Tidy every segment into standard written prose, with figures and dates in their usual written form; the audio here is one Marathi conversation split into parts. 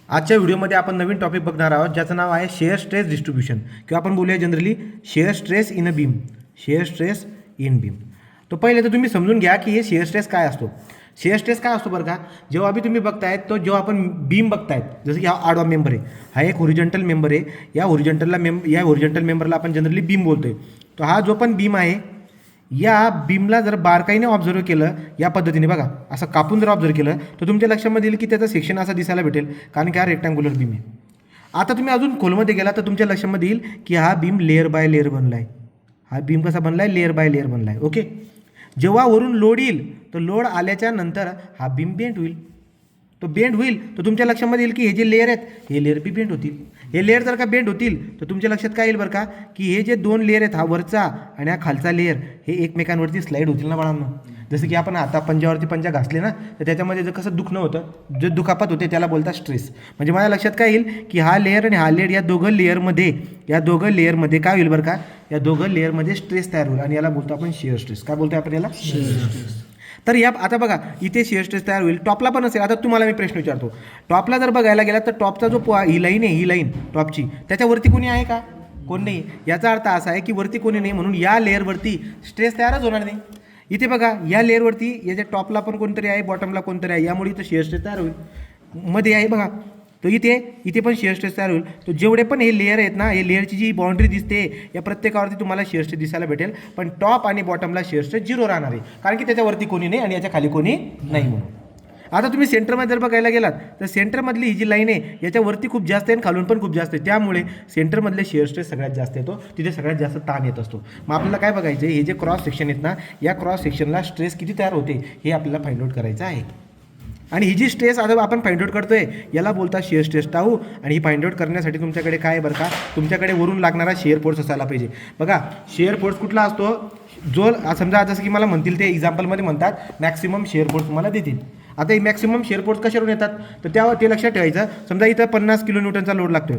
आजच्या व्हिडिओमध्ये आपण नवीन टॉपिक बघणार आहोत ज्याचं नाव आहे शेअर स्ट्रेस डिस्ट्रीब्युशन किंवा आपण बोलूया generally share stress in a beam. Share stress in beam. तो पहिले तर तुम्ही समजून घ्या की हे शेअर स्ट्रेस काय असतो. शेअर स्ट्रेस काय असतो बरं का. जेव्हा बी तुम्ही बघतायत तो जेव्हा आपण बीम बघतायत जसं की हा आडवा मेंबर आहे, हा एक होरिझॉन्टल मेंबर आहे. या होरिझॉन्टल मेंबरला आपण जनरली बीम बोलतोय. तो हा जो पण बीम आहे या बीमला जर बारकाईने ऑब्झर्व केलं या पद्धतीने बघा असं कापून जर ऑब्झर्व केलं तर तुमच्या लक्षामध्ये येईल की त्याचं सेक्शन असा दिसायला भेटेल कारण की हा रेक्टँग्युलर बीम आहे. आता तुम्ही अजून खोलमध्ये गेला तर तुमच्या लक्षामध्ये येईल की हा बीम लेअर बाय लेअर बनला आहे. हा बीम कसा बनला आहे, लेअर बाय लेअर बनला आहे. ओके. जेव्हा वरून लोड येईल तर लोड आल्याच्या नंतर हा बीम बेंड होईल. तो बेंड होईल तर तुमच्या लक्षामध्ये येईल की हे जे लेअर आहेत हे लेअर बी बेंड होतील. हे लेअर जर का बेंड होतील तर तुमच्या लक्षात काय येईल बरं का की हे जे दोन लेअर आहेत, हा वरचा आणि हा खालचा लेअर, हे एकमेकांवरती स्लाईड होतील ना बाळांनो. जसं की आपण आता पंजावरती पंजा घासले ना तर त्याच्यामध्ये जर कसं दुखणं होतं, जे दुखापत होते त्याला बोलतात स्ट्रेस. म्हणजे माझ्या लक्षात काय येईल की हा लेअर आणि हा लेअर या दोघं लेअरमध्ये काय होईल बरं का, या दोघं लेअरमध्ये स्ट्रेस तयार होईल आणि याला बोलतो आपण शिअर स्ट्रेस. काय बोलतो आपण याला, शिअर स्ट्रेस. तर या आता बघा इथे शिअर स्ट्रेस तयार होईल. टॉपला पण असेल. आता तुम्हाला मी प्रश्न विचारतो, टॉपला जर बघायला गेला तर टॉपचा जो ही लाईन आहे, ही लाईन टॉपची, त्याच्यावरती कोणी आहे का, कोण नाही. याचा अर्थ असा आहे की वरती कोणी नाही म्हणून या लेअरवरती स्ट्रेस तयारच होणार नाही. इथे बघा या लेअरवरती याच्या टॉपला पण कोणतरी आहे, बॉटमला कोणतरी आहे, यामुळे इथं शिअर स्ट्रेस तयार होईल. मध्ये आहे बघा तो इथे पण शिअर स्ट्रेस तयार होईल. तो जेवढे पण हे लेअर आहेत ना, हे लेअरची जी बाउंड्री दिसते या प्रत्येकावरती तुम्हाला शिअर स्ट्रेस दिसायला भेटेल. पण टॉप आणि बॉटमला शिअर स्ट्रेस 0 राहणार आहे कारण की त्याच्यावरती कोणी नाही आणि याच्या खाली कोणी नाही म्हणून. आता तुम्ही सेंटरमध्ये जर बघायला गेलात तर सेंटरमधली ही जी लाईन आहे याच्यावरती खूप जास्त आहे आणि खालून पण खूप जास्त आहे. त्यामुळे सेंटरमधले शिअर स्ट्रेस सगळ्यात जास्त येतो, तिथे सगळ्यात जास्त ताण येत असतो. मग आपल्याला काय बघायचं आहे, हे जे क्रॉस सेक्शन आहेत ना, या क्रॉस सेक्शनला स्ट्रेस किती तयार होते हे आपल्याला फाइंड आउट करायचं आहे. आणि ही जी स्ट्रेस आता आपण फाइंड आउट करतोय याला बोलतात शिअर स्ट्रेस टाऊ. आणि ही फाइंड आउट करण्यासाठी तुमच्याकडे काय आहे बरं का, तुमच्याकडे वरून लागणारा शिअर फोर्स असायला पाहिजे. बघा शिअर फोर्स कुठला असतो, जो समजा जसं की मला म्हणतील ते एक्झाम्पलमध्ये म्हणतात मॅक्सिमम शिअर फोर्स तुम्हाला देतील. आता ही मॅक्सिमम शिअर फोर्स कशावरून येतात तर ते लक्षात ठेवायचं. समजा इथं 50 किलो न्यूटनचा लोड लागतोय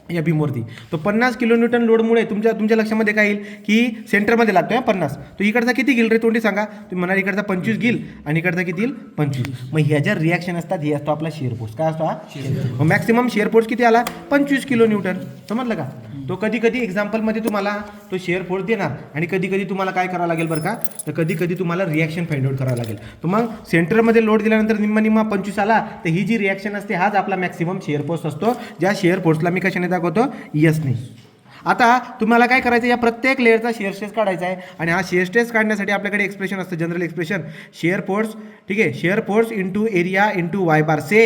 या बीमवरती, तो 50 किलो न्यूटन लोडमुळे तुमच्या लक्षामध्ये काय येईल की सेंटरमध्ये लागतो आहे 50. तो इकडचा किती घेईल रे तोंडी सांगा, तुम्ही म्हणाल इकडचा 25 घेईल आणि इकडचा किती येईल 25. मग ह्या ज्या रिॲक्शन असतात हे असतो आपला शिअर फोर्स. काय असतो हा, मग मॅक्सिमम शिअर फोर्स किती आला 25 किलो न्यूटन. समजलं का. तो कधी एक्झाम्पलमध्ये तुम्हाला तो शिअर फोर्स देणार आणि कधी तुम्हाला काय करावं लागेल बरं का, तर कधी तुम्हाला रिॲक्शन फाइंड आउट करावं लागेल. तर मग सेंटरमध्ये लोड दिल्यानंतर निम्मा 25 आला तर ही जी रिॲक्शन असते हाच आपला मॅक्सिमम शिअर फोर्स असतो, ज्या शिअर फोर्सला मी कशाने दाखवतो, यस नाही. आता तुम्हाला काय करायचं, या प्रत्येक लेअरचा शिअर स्ट्रेस काढायचा आहे आणि हा शिअर स्ट्रेस काढण्यासाठी आपल्याकडे एक्सप्रेशन असतं, जनरल एक्सप्रेशन शिअर फोर्स. ठीक आहे, shear force into area into Y bar से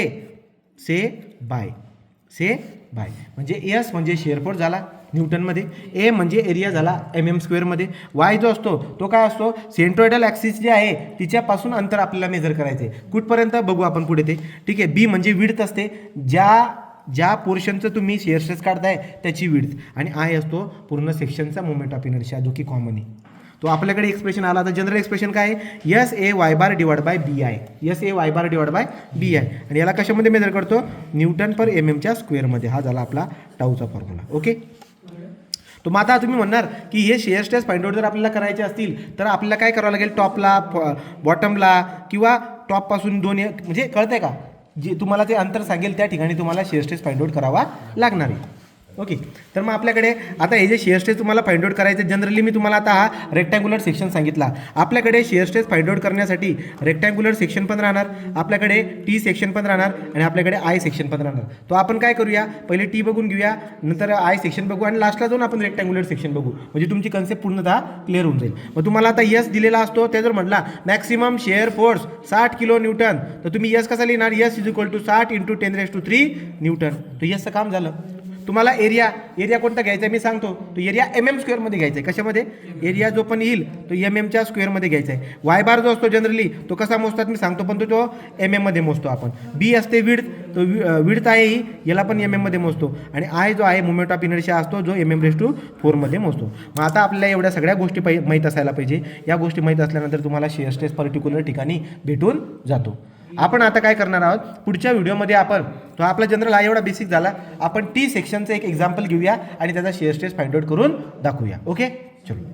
बाय म्हणजे एस म्हणजे शिअर फोर्स झाला न्यूटनमध्ये, ए म्हणजे एरिया झाला mm²मध्ये, वाय जो असतो तो काय असतो, सेंट्रोइडल ॲक्सिस जे आहे तिच्यापासून अंतर आपल्याला मेजर करायचं आहे कुठपर्यंत बघू आपण पुढे ते. ठीक आहे, बी म्हणजे विड्थ असते, ज्या पोर्शनचं तुम्ही शिअर स्ट्रेस काढताय त्याची विड्थ, आणि आय असतो पूर्ण सेक्शनचा मोमेंट ऑफ इनर्शिया जो की कॉमन आहे. तो आपल्याकडे एक्सप्रेशन आला. आता जनरल एक्सप्रेशन काय आहे, S A Y bar divide by B I, S A Y bar divide by B I. आणि याला कशामध्ये मेजर करतो, न्यूटन पर mm स्क्वेअरमध्ये. हा झाला आपला टाऊचा फॉर्म्युला. ओके. तो मग आता तुम्ही म्हणणार की हे शेअर स्ट्रेस फाइंड आउट जर आपल्याला करायचे असतील तर आपल्याला काय करावं लागेल, टॉपला बॉटमला किंवा टॉपपासून म्हणजे कळतंय का, जे तुम्हाला ते अंतर सांगेल त्या ठिकाणी तुम्हाला शेअर स्ट्रेस फाइंड आउट करावा लागणार आहे. ओके. तर मग आपल्याकडे आता हे जे शिअर स्ट्रेस तुम्हाला फाइंड आउट करायचं, जनरली मी तुम्हाला आता हा रेक्टँग्युलर सेक्शन सांगितला. आपल्याकडे शिअर स्ट्रेस फाइंड आउट करण्यासाठी रेक्टँग्युलर सेक्शन पण राहणार, आपल्याकडे टी सेक्शन पण राहणार आणि आपल्याकडे आय सेक्शन पण राहणार. तो आपण काय करूया, पहिले टी बघून घेऊया, नंतर आय सेक्शन बघू आणि लास्टला जाऊन आपण रेक्टँग्युलर सेक्शन बघू, म्हणजे तुमची कन्सेप्ट पूर्णतः क्लिअर होऊन जाईल. मग तुम्हाला आता यस दिलेला असतो, त्या जर म्हटला maximum shear force 60 kilo newton तर तुम्ही यस कसा लिहिणार, S is equal to 60 × 10³ newton. तर यसचं काम झालं. तुम्हाला एरिया कोणता घ्यायचा आहे मी सांगतो, तो एरिया mm² घ्यायचा आहे. कशामध्ये, एरिया जो पण येईल तो mm² घ्यायचा आहे. वाय बार जो असतो जनरली तो कसा मोजतात मी सांगतो, पण तो mm मोजतो आपण. बी असते विड्थ, तो विड्थ आहे ही, याला पण mm मोजतो. आणि आय जो आहे मोमेंट ऑफ इनर्शिया असतो जो mm⁴ मोजतो. मग आता आपल्याला एवढ्या सगळ्या गोष्टी माहीत असायला पाहिजे. या गोष्टी माहीत असल्यानंतर तुम्हाला शिअर स्ट्रेस पर्टिक्युलर ठिकाणी भेटून जातो. आपण आता काय करणार आहोत, पुढच्या व्हिडिओमध्ये आपण, तो आपला जनरल हा एवढा बेसिक झाला, आपण टी सेक्शनचं एक एक्झाम्पल घेऊया आणि त्याचा शिअर स्ट्रेस फाइंड आउट करून दाखवूया. ओके, चलो.